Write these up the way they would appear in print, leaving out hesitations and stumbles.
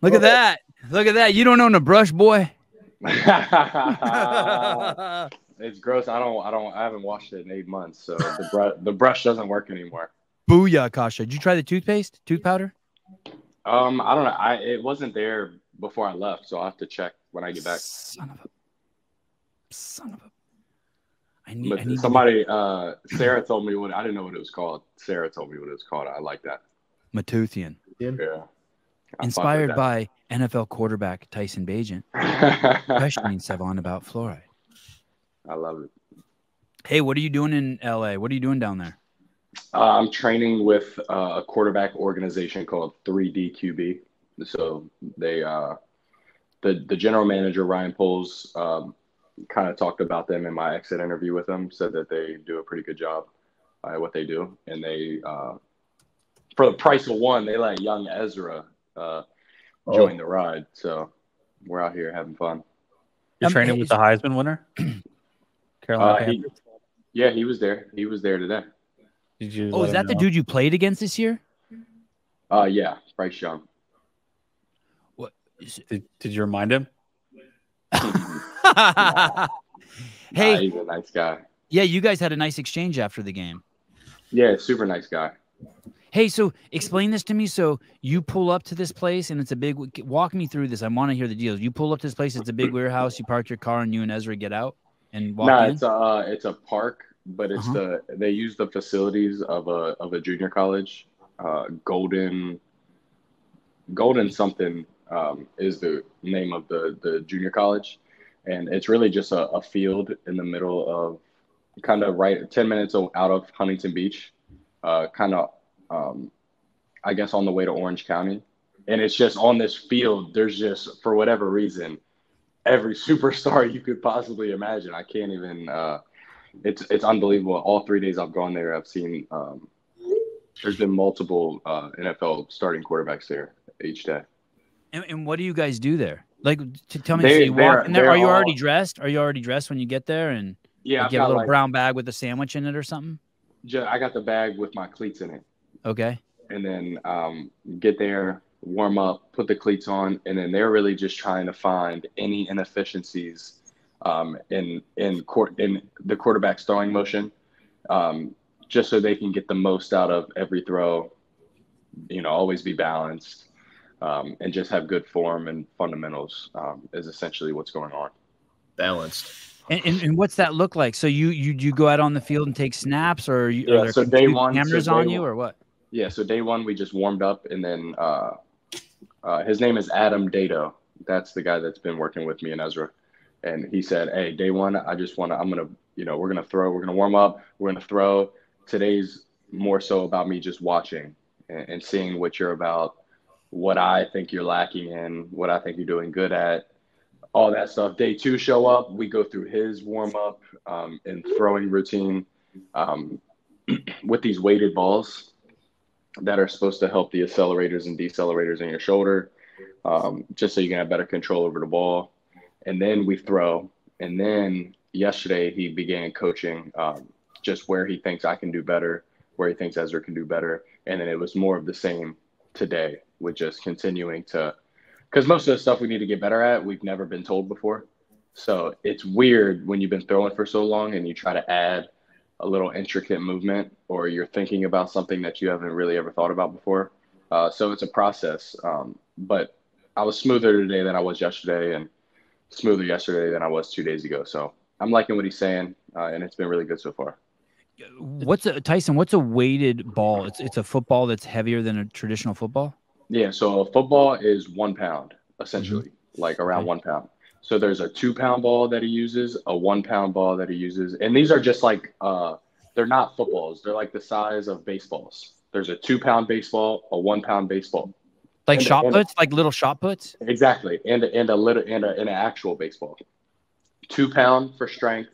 Look at that. Look at that. You don't own a brush, boy. It's gross. I haven't washed it in 8 months, so the brush doesn't work anymore. Booyah, Kasha. Did you try the tooth powder? I don't know. It wasn't there before I left, so I'll have to check when I get back. Son of a. Somebody, Sarah told me I didn't know what it was called. Sarah told me what it was called. I like that. Matoothian. Yeah. Inspired by NFL quarterback Tyson Bagent, questioning Sevan about fluoride. I love it. Hey, what are you doing in LA? What are you doing down there? I'm training with a quarterback organization called 3DQB. So they, the general manager, Ryan Poles, kind of talked about them in my exit interview with them, said that they do a pretty good job at what they do. And they, for the price of one, they let young Ezra join the ride. So we're out here having fun. You're training with the Heisman winner? Carolina he was there. He was there today. Did you? Oh, is that the dude you played against this year? Yeah, Bryce Young. What? Did you remind him? Hey, he's a nice guy. Yeah, you guys had a nice exchange after the game. Yeah, super nice guy. Hey, so explain this to me. So you pull up to this place, and it's a big. Walk me through this. I want to hear the deals. You pull up to this place. It's a big warehouse. You park your car, and you and Ezra get out and walk in. It's a park, but it's they use the facilities of a junior college. Golden something is the name of the junior college, and it's really just a field in the middle of kind of 10 minutes out of Huntington Beach, I guess on the way to Orange County. And it's just on this field, there's just, for whatever reason, every superstar you could possibly imagine. I can't even, it's unbelievable. All 3 days I've gone there, I've seen, there's been multiple NFL starting quarterbacks there each day. And what do you guys do there? Like, tell me, so you walk in there, are you already dressed? Are you already dressed when you get there? And yeah, like, you have a little brown bag with a sandwich in it or something? I got the bag with my cleats in it. Okay. And then get there, warm up, put the cleats on, and then they're really just trying to find any inefficiencies in the quarterback's throwing motion, just so they can get the most out of every throw. Always be balanced, and just have good form and fundamentals is essentially what's going on. Balanced. And what's that look like? So you go out on the field and take snaps, or are there so day one, cameras on you, or what? Yeah, so day one we just warmed up, and then his name is Adam Dato. That's the guy that's been working with me and Ezra, and he said, "Hey, day one, we're gonna throw, we're gonna warm up, we're gonna throw. Today's more so about me just watching and seeing what you're about, what I think you're lacking in, what I think you're doing good at." All that stuff. Day two, show up. We go through his warm up and throwing routine with these weighted balls that are supposed to help the accelerators and decelerators in your shoulder, just so you can have better control over the ball. And then we throw. And then yesterday he began coaching just where he thinks I can do better, where he thinks Ezra can do better. And then it was more of the same today, with just continuing to. Because most of the stuff we need to get better at, we've never been told before. So it's weird when you've been throwing for so long and you try to add a little intricate movement, or you're thinking about something that you haven't really ever thought about before. So it's a process. But I was smoother today than I was yesterday, and smoother yesterday than I was 2 days ago. So I'm liking what he's saying, and it's been really good so far. Tyson, what's a weighted ball? It's a football that's heavier than a traditional football? Yeah, so a football is 1 pound, essentially, like around 1 pound. So there's a 2 pound ball that he uses, a 1 pound ball that he uses. And these are just like, they're not footballs. They're like the size of baseballs. There's a 2 pound baseball, a 1 pound baseball. Like shot puts, like little shot puts? Exactly. And an actual baseball. 2 pound for strength,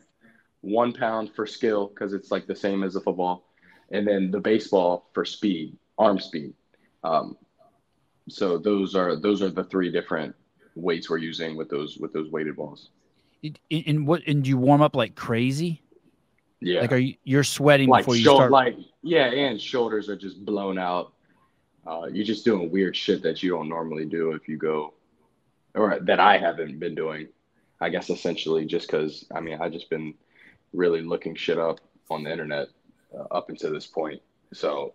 1 pound for skill, because it's like the same as a football. And then the baseball for speed, arm speed. So those are the 3 different weights we're using with those weighted balls. And do you warm up like crazy? Yeah. Like you're sweating like before you start? And shoulders are just blown out. you're just doing weird shit that you don't normally do if you go, or that I haven't been doing, I guess, essentially, just because, I mean, I just been really looking shit up on the internet up until this point. So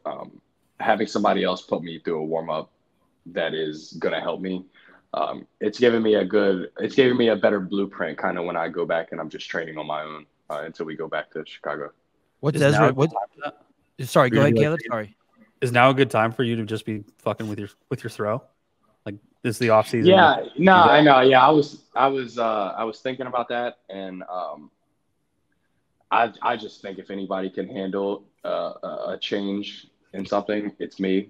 having somebody else put me through a warm up that is going to help me, it's giving me a better blueprint kind of when I go back and I'm just training on my own until we go back to Chicago. What's Ezra? Sorry, go ahead, Caleb. Sorry. Is now a good time for you to just be fucking with your throw? Like, this is the off season. Yeah, no, I know. Yeah, I was thinking about that, and I just think if anybody can handle a change in something, it's me.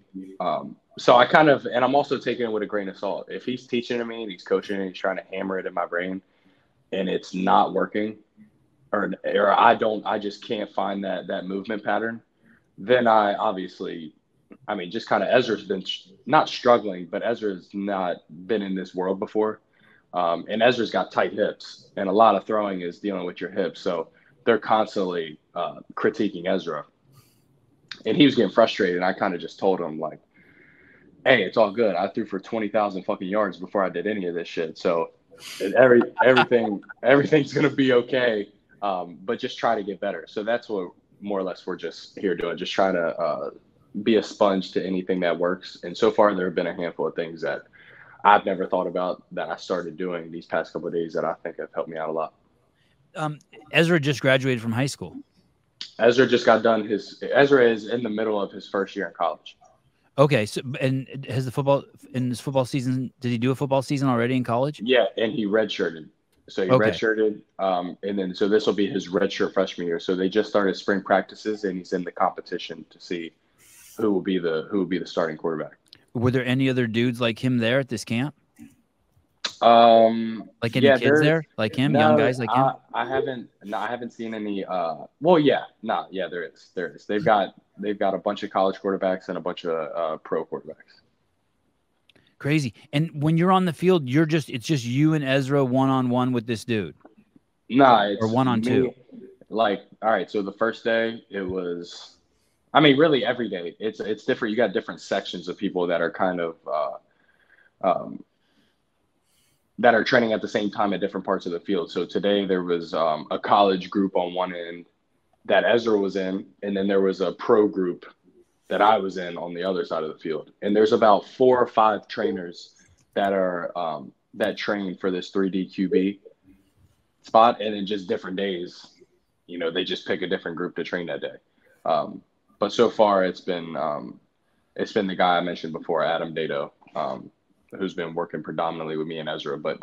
So I kind of, and I'm also taking it with a grain of salt. If he's teaching to me and he's coaching and he's trying to hammer it in my brain, and it's not working, or I just can't find that movement pattern, then I obviously, I mean, just kind of, Ezra's been not struggling, but Ezra's not been in this world before. And Ezra's got tight hips, and a lot of throwing is dealing with your hips. So they're constantly critiquing Ezra. And he was getting frustrated. And I kind of just told him, like, hey, it's all good. I threw for 20,000 fucking yards before I did any of this shit. So everything's going to be okay. But just try to get better. So that's what more or less we're just here doing, just trying to be a sponge to anything that works. And so far, there have been a handful of things that I've never thought about that I started doing these past couple of days that I think have helped me out a lot. Ezra just graduated from high school. Ezra just got done Ezra is in the middle of his first year in college. Okay. So, and has in his football season, did he do a football season already in college? Yeah. And he redshirted. So he redshirted. And then, so this will be his redshirt freshman year. So they just started spring practices and he's in the competition to see who will be the starting quarterback. Were there any other dudes like him there at this camp? Like any kids there, like him, young guys like him? I haven't seen any. There is. They've got a bunch of college quarterbacks and a bunch of pro quarterbacks. Crazy. And when you're on the field, it's just you and Ezra one-on-one with this dude. Nah, it's or one-on-two. Like, all right. So the first day it was. I mean, really every day it's different. You got different sections of people that are kind of that are training at the same time at different parts of the field. So today there was a college group on one end that Ezra was in, and then there was a pro group that I was in on the other side of the field. And there's about 4 or 5 trainers that are that train for this 3D QB spot, and in just different days, they just pick a different group to train that day. But so far it's been the guy I mentioned before, Adam Dato, who's been working predominantly with me and Ezra, but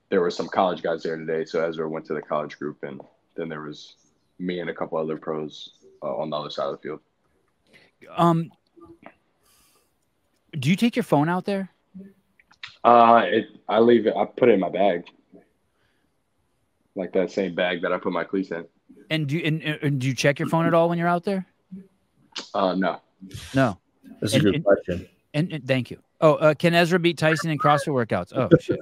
there were some college guys there today. So Ezra went to the college group, and then there was me and a couple other pros on the other side of the field. Do you take your phone out there? I leave it. I put it in my bag, like that same bag that I put my cleats in. And do you check your phone at all when you're out there? No. That's a good question. And thank you. Oh, can Ezra beat Tyson in CrossFit workouts? Oh shit!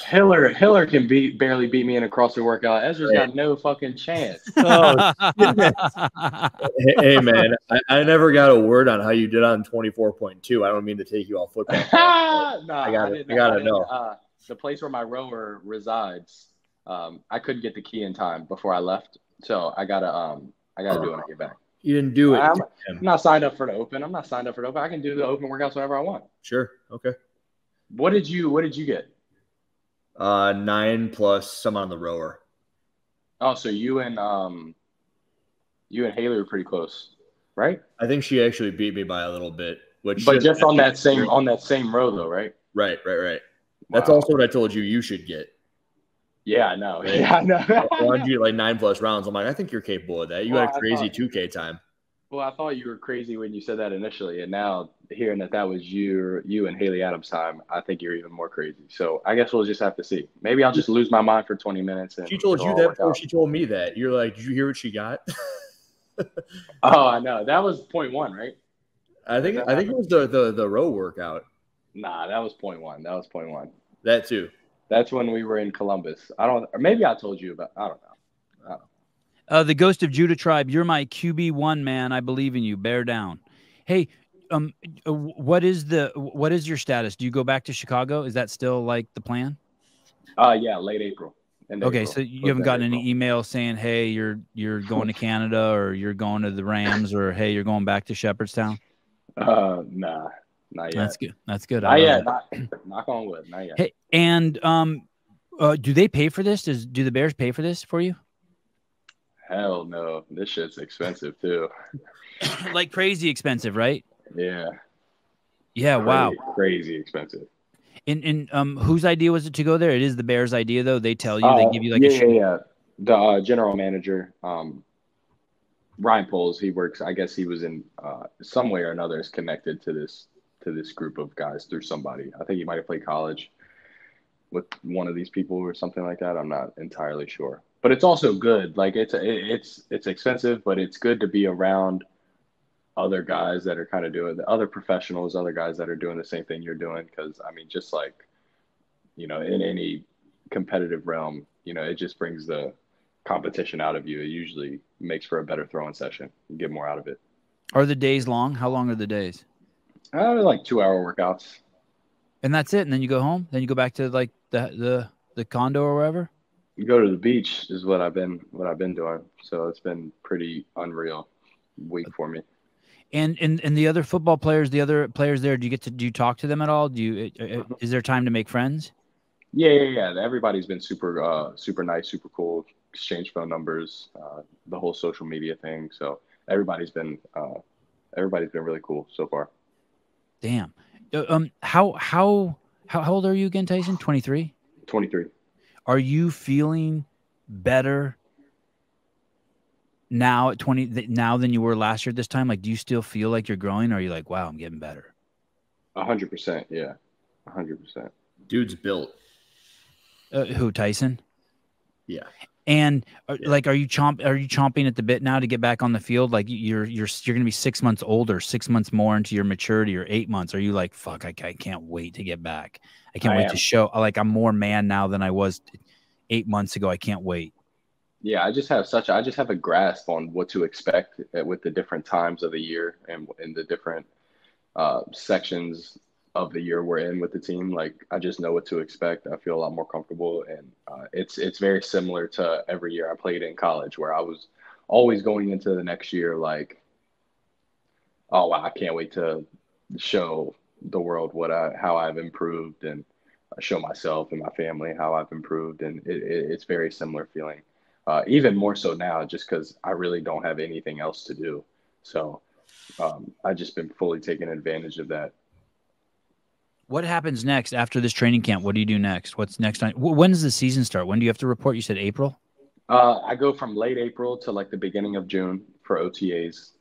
Hiller can barely beat me in a CrossFit workout. Ezra's got no fucking chance. Hey man, I never got a word on how you did on 24.2. I don't mean to take you off football. I gotta know. The place where my rower resides, I couldn't get the key in time before I left, so I gotta do it when I get back. You didn't do it. I'm not signed up for the open. I can do the open workouts whenever I want. Sure. Okay. What did you get? 9 plus some on the rower. Oh, so you and Haley are pretty close, right? I think she actually beat me by a little bit, but just on that same row though, right? Right. That's also what I told you you should get. Yeah, I know. Yeah, I know. I wanted you like 9+ rounds. I'm like, I think you're capable of that. You got a crazy 2K time. Well, I thought you were crazy when you said that initially, and now hearing that was you and Haley Adams' time, I think you're even more crazy. So I guess we'll just have to see. Maybe I'll just lose my mind for 20 minutes. And she told you that before she told me that. You're like, did you hear what she got? Oh, I know. That was 0.1, right? I think it was the row workout. Nah, that was 0.1. That too. That's when we were in Columbus. Or maybe I told you about. I don't know. The Ghost of Judah tribe. You're my QB1 man. I believe in you. Bear down. Hey, what is your status? Do you go back to Chicago? Is that still like the plan? Yeah, late April. Okay, April. so you haven't gotten any email saying, "Hey, you're going to Canada," or "You're going to the Rams," or "Hey, you're going back to Shepherdstown"? Nah, not yet. That's good. That's good. Not yet. Knock on wood. Not yet. Hey, and do they pay for this? Do the Bears pay for this for you? Hell no. This shit's expensive too. Like crazy expensive, right? Yeah. Yeah. Wow. Crazy expensive. And whose idea was it to go there? It is the Bears' idea, though. They tell you, they give you like yeah. The general manager, Ryan Poles, he works. I guess he was in some way or another is connected to this group of guys through somebody. I think he might have played college with one of these people or something like that. I'm not entirely sure, but it's also good. Like it's expensive, but it's good to be around other guys that are kind of doing the other professionals, other guys that are doing the same thing you're doing. Cause I mean, just like, in any competitive realm, it just brings the competition out of you. It usually makes for a better throwing session. You get more out of it. Are the days long? How long are the days? Like 2-hour workouts. And that's it. And then you go home. Then you go back to like the condo or wherever. You go to the beach is what I've been doing. So it's been pretty unreal week for me. And the other football players, the other players there, do you talk to them at all? Is there time to make friends? Yeah. Everybody's been super nice, super cool. Exchange phone numbers, the whole social media thing. So everybody's been really cool so far. Damn. How old are you again, Tyson? 23? 23. Are you feeling better now at 20 now than you were last year at this time? Like, do you still feel like you're growing, or are you like, wow, I'm getting better? 100%. Yeah. 100%. Dude's built. Who, Tyson? Yeah. And like, are you chomping at the bit now to get back on the field? Like you're going to be 6 months older, 6 months more into your maturity, or 8 months. Are you like, fuck, I can't wait to get back. I can't wait to show, like, I'm more man now than I was 8 months ago. I can't wait. Yeah. I just have a grasp on what to expect with the different times of the year and the different sections of the year we're in with the team. Like, I just know what to expect. I feel a lot more comfortable, and it's very similar to every year I played in college, where I was always going into the next year like, oh wow, I can't wait to show the world how I've improved, and show myself and my family how I've improved. And it's very similar feeling, even more so now, just because I really don't have anything else to do. So I've just been fully taking advantage of that. What happens next after this training camp? What do you do next? What's next time? When does the season start? When do you have to report? You said April? I go from late April to like the beginning of June for OTAs.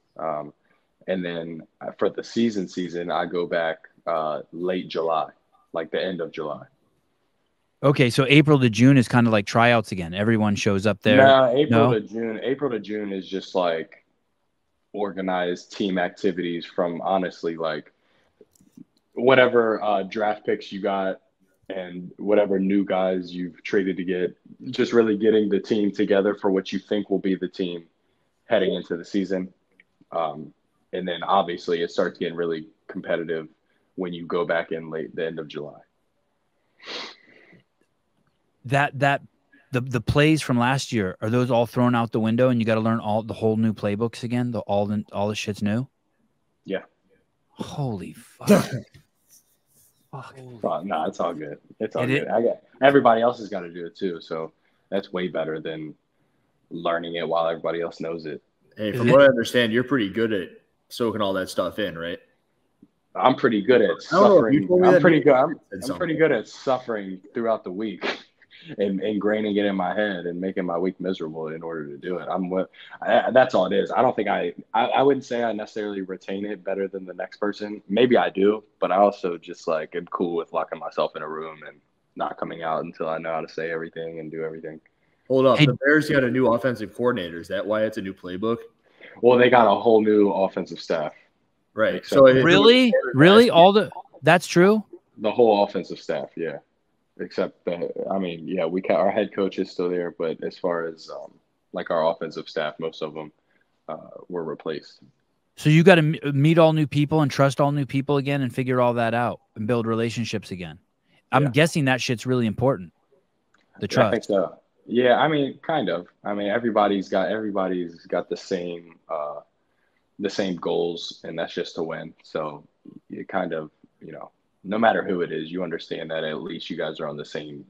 And then for the season, I go back late July, like the end of July. Okay, so April to June is kind of like tryouts again. Everyone shows up there. No, April to June is just like organized team activities from, honestly, like whatever draft picks you got and whatever new guys you've traded to get, just really getting the team together for what you think will be the team heading into the season. And then obviously it starts getting really competitive when you go back in the end of July. The plays from last year, are those all thrown out the window and you got to learn the whole new playbooks again? All the shit's new? Yeah. Holy fuck. No, it's all good. It's all good. Everybody else has got to do it too, so that's way better than learning it while everybody else knows it. Hey, from what I understand, you're pretty good at soaking all that stuff in, right? I'm pretty good at suffering. I'm pretty good at suffering throughout the week and ingraining it in my head and making my week miserable in order to do it. That's all it is. I don't think I wouldn't say I necessarily retain it better than the next person. Maybe I do, but I also just like am cool with locking myself in a room and not coming out until I know how to say everything and do everything. Hold up. The Bears got a new offensive coordinator. Is that why it's a new playbook? Well, they got a whole new offensive staff. Right. So really? That's true? The whole offensive staff, yeah. Except our head coach is still there, but as far as like our offensive staff, most of them were replaced. So you got to meet all new people and trust all new people again and figure all that out and build relationships again. I'm guessing that shit's really important. The trust. I think so. Yeah, I mean, kind of. I mean, everybody's got the same goals, and that's just to win. So you kind of, no matter who it is, you understand that at least you guys are on the same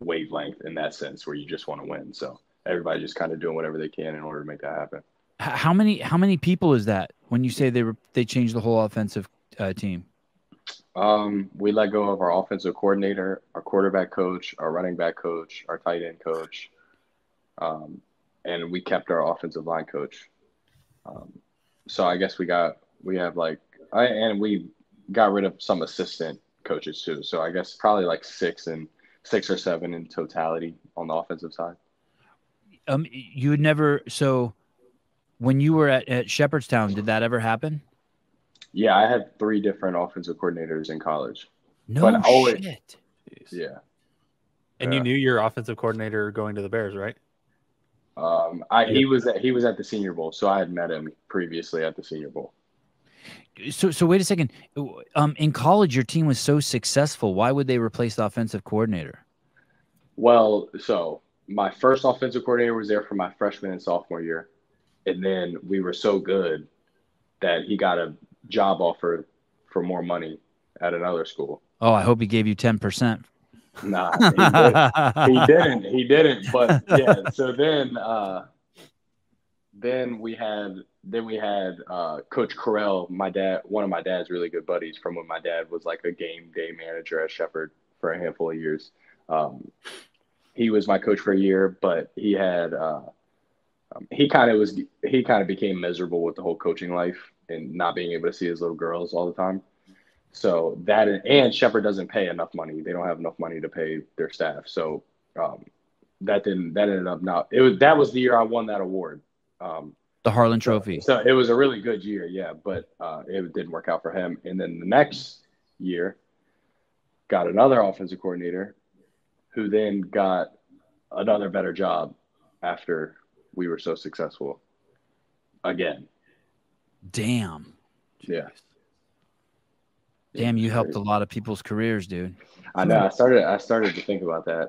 wavelength in that sense where you just want to win. So everybody just kind of doing whatever they can in order to make that happen. How many people is that when you say they changed the whole offensive team? We let go of our offensive coordinator, our quarterback coach, our running back coach, our tight end coach, and we kept our offensive line coach. So I guess we got rid of some assistant coaches too. So I guess probably like six or seven in totality on the offensive side. You would never. So when you were at Shepherdstown, did that ever happen? Yeah, I had 3 different offensive coordinators in college. No shit. Yeah. And you knew your offensive coordinator going to the Bears, right? He was at the Senior Bowl, so I had met him previously at the Senior Bowl. So wait a second. In college, your team was so successful. Why would they replace the offensive coordinator? Well, so my first offensive coordinator was there for my freshman and sophomore year, and then we were so good that he got a job offer for more money at another school. Oh, I hope he gave you 10%. Nah, he didn't. But yeah, so then we had Coach Carell, one of my dad's really good buddies from when my dad was like a game day manager at Shepherd for a handful of years. He was my coach for a year, but he had he kind of became miserable with the whole coaching life and not being able to see his little girls all the time. So and Shepherd doesn't pay enough money. They don't have enough money to pay their staff. So that ended up that was the year I won that award. The Harlan Trophy. So it was a really good year, yeah, but it didn't work out for him. And then the next year got another offensive coordinator who then got another better job after we were so successful again. Damn. Yeah. Damn, you helped a lot of people's careers, dude. I know. I started to think about that.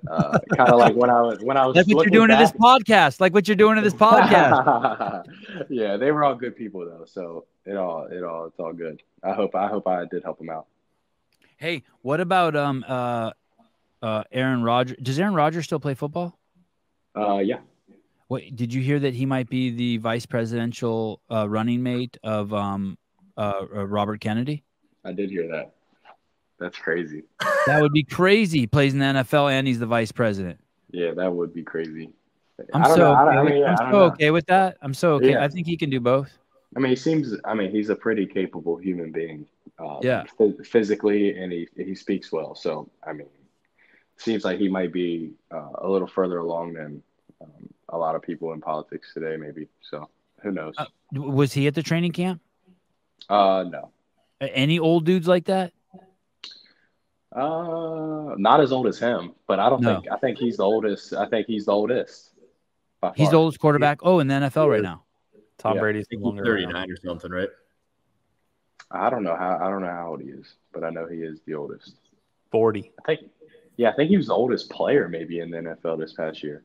Kind of like when I was like what you're doing to this podcast. Like what you're doing to this podcast. Yeah, they were all good people though, so it's all good. I hope I did help them out. Hey, what about Aaron Rodgers? Does Aaron Rodgers still play football? Yeah. What did you hear that he might be the vice presidential running mate of Robert Kennedy? I did hear that. That's crazy. That would be crazy. He plays in the NFL and he's the vice president. Yeah, that would be crazy. I'm so okay with that. I'm so okay. Yeah. I think he can do both. I mean, he's a pretty capable human being. Yeah. Physically, and he speaks well. So, I mean, seems like he might be a little further along than a lot of people in politics today, maybe. So, who knows? Was he at the training camp? No. Any old dudes like that? Not as old as him, but I think he's the oldest. I think he's the oldest. He's the oldest quarterback. Oh, in the NFL right now. Tom Brady's 39 or something, right? I don't know how old he is, but I know he is the oldest. 40. I think he was the oldest player maybe in the NFL this past year.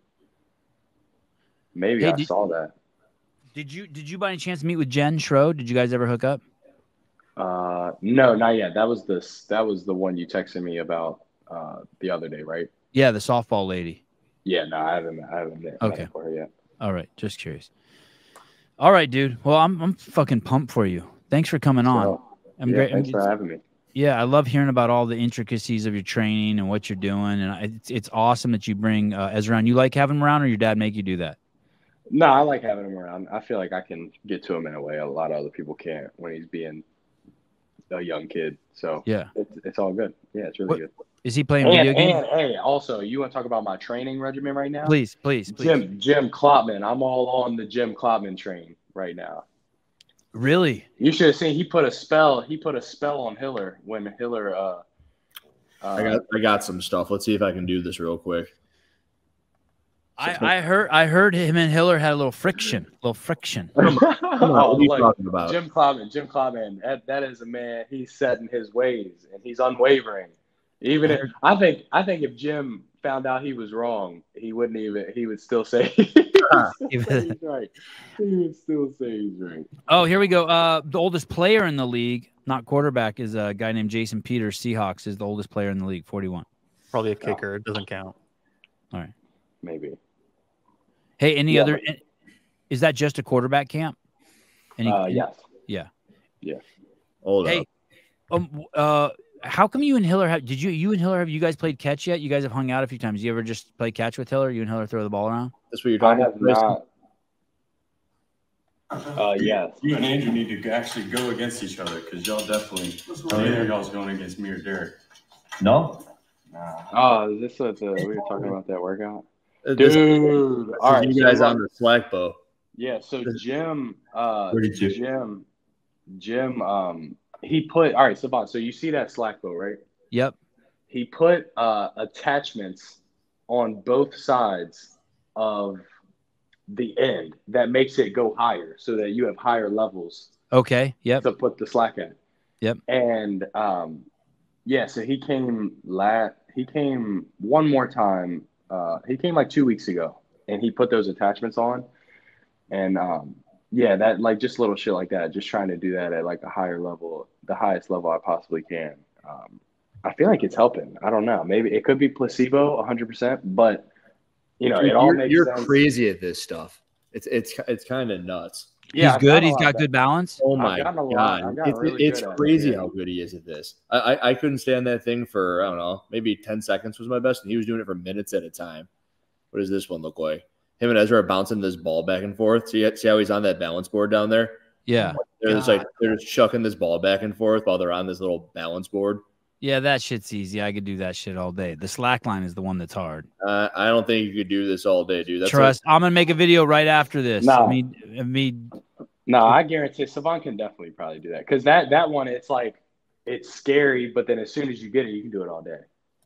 Maybe I saw that. Did you by any chance meet with Jen Schroed? Did you guys ever hook up? No, not yet. That was the one you texted me about the other day, right? Yeah, the softball lady. Yeah, no, I haven't met her yet. All right, just curious. All right, dude. Well, I'm fucking pumped for you. Thanks for coming on. Thanks for having me. Yeah, I love hearing about all the intricacies of your training and what you're doing, and it's awesome that you bring Ezra on. You like having him around, or your dad make you do that? No, I like having him around. I feel like I can get to him in a way a lot of other people can't when he's being a young kid. So yeah, it's all good. Yeah, it's really good. Is he playing video games? And hey, also, you want to talk about my training regimen right now? Please. Jim Klopman. I'm all on the Jim Klopman train right now. Really? You should have seen he put a spell on Hiller when Hiller I got some stuff. Let's see if I can do this real quick. I heard him and Hiller had a little friction. What are you talking about? Jim Klopman. That is a man. He's set in his ways and he's unwavering. I think if Jim found out he was wrong, he would still say he's right. He would still say he's right. Oh, here we go. The oldest player in the league, not quarterback, is a guy named Jason Peters. Seahawks is the oldest player in the league, 41. Probably a kicker. It doesn't count. All right. Maybe. Hey, any other? Is that just a quarterback camp? Yes. Yeah. Yeah. Hold up. How come you and Hiller have you guys played catch yet? You guys have hung out a few times. You ever just play catch with Hiller? You and Hiller throw the ball around? That's what you're talking about? Yes. You and Andrew need to actually go against each other because y'all definitely neither of y'all's going against me or Derek. No? Nah. Oh, is this we were talking about that workout? Dude. All right. You guys on the slack, Bo. Yeah, so Jim he put all right, Sevan, so you see that slack bow, right? Yep. He put attachments on both sides of the end that makes it go higher so that you have higher levels. Okay. Yep. To put the slack in. Yep. And so he came one more time. He came like 2 weeks ago and he put those attachments on. And that like just little shit like that, just trying to do that at like a higher level, the highest level I possibly can. I feel like it's helping. I don't know. Maybe it could be placebo 100%, but it all makes sense. You're crazy at this stuff. It's kind of nuts. Yeah, he's good. He's got good balance. Oh my God. It's crazy how good he is at this. I couldn't stand that thing for, I don't know, maybe 10 seconds was my best. And he was doing it for minutes at a time. What does this one look like? Him and Ezra are bouncing this ball back and forth. See how he's on that balance board down there? Yeah. They're just chucking this ball back and forth while they're on this little balance board. Yeah, that shit's easy. I could do that shit all day. The slack line is the one that's hard. I don't think you could do this all day, dude. I'm gonna make a video right after this. No. I guarantee Sevan can definitely probably do that because that one it's scary, but then as soon as you get it, you can do it all day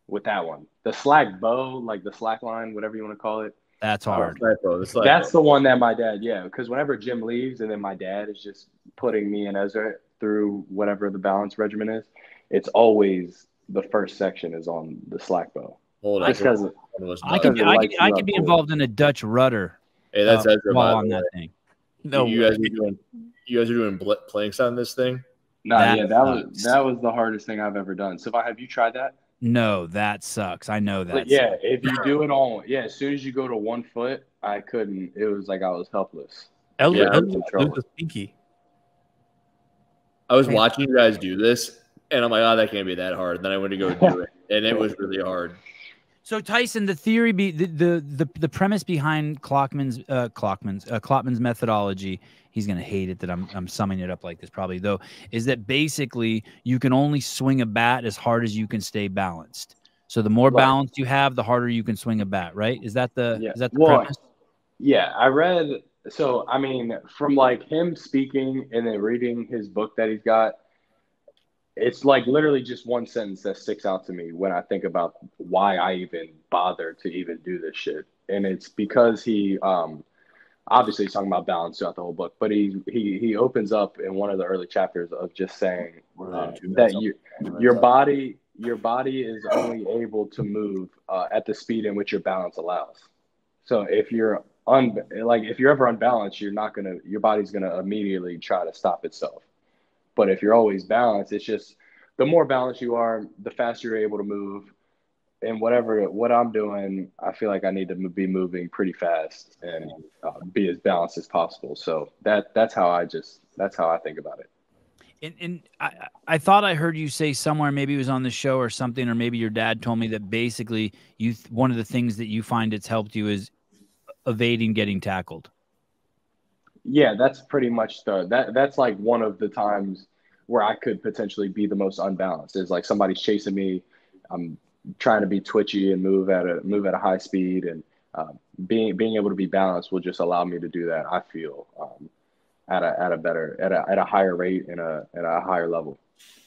with that one. The slack bow, like the slack line, whatever you want to call it. That's hard. That's the one that my dad, because whenever Jim leaves and then my dad is just putting me and Ezra through whatever the balance regimen is, it's always the first section is on the slack bow. Hold on. I could be involved in a Dutch rudder. Hey, that's Ezra on that thing. No, you guys are doing planks on this thing? No, that was the hardest thing I've ever done. So have you tried that? No, that sucks. I know that. But if you do it all, as soon as you go to 1 foot, I couldn't. It was like I was helpless. Was pinky. I was watching you guys do this, and I'm like, oh, that can't be that hard. And then I went to go do it, and it was really hard. So Tyson, the theory, the premise behind Klopman's methodology, he's gonna hate it that I'm summing it up like this probably though, is that basically you can only swing a bat as hard as you can stay balanced. So the more balance you have, the harder you can swing a bat, right? Is that the premise? Yeah, I read. So I mean, from like him speaking and then reading his book that he's got. It's like literally just one sentence that sticks out to me when I think about why I even bother to even do this shit. And it's because he obviously he's talking about balance throughout the whole book, but he opens up in one of the early chapters of just saying that your body is only able to move at the speed in which your balance allows. So if you're ever unbalanced, your body's gonna immediately try to stop itself. But if you're always balanced, it's just the more balanced you are, the faster you're able to move. And what I'm doing, I feel like I need to be moving pretty fast and be as balanced as possible. So that's how I think about it. And I thought I heard you say somewhere, maybe it was on the show or something, or maybe your dad told me that basically one of the things that you find it's helped you is evading getting tackled. Yeah, that's pretty much that's like one of the times where I could potentially be the most unbalanced. Is like somebody's chasing me, I'm trying to be twitchy and move at a high speed, and being able to be balanced will just allow me to do that. I feel at a higher rate and at a higher level.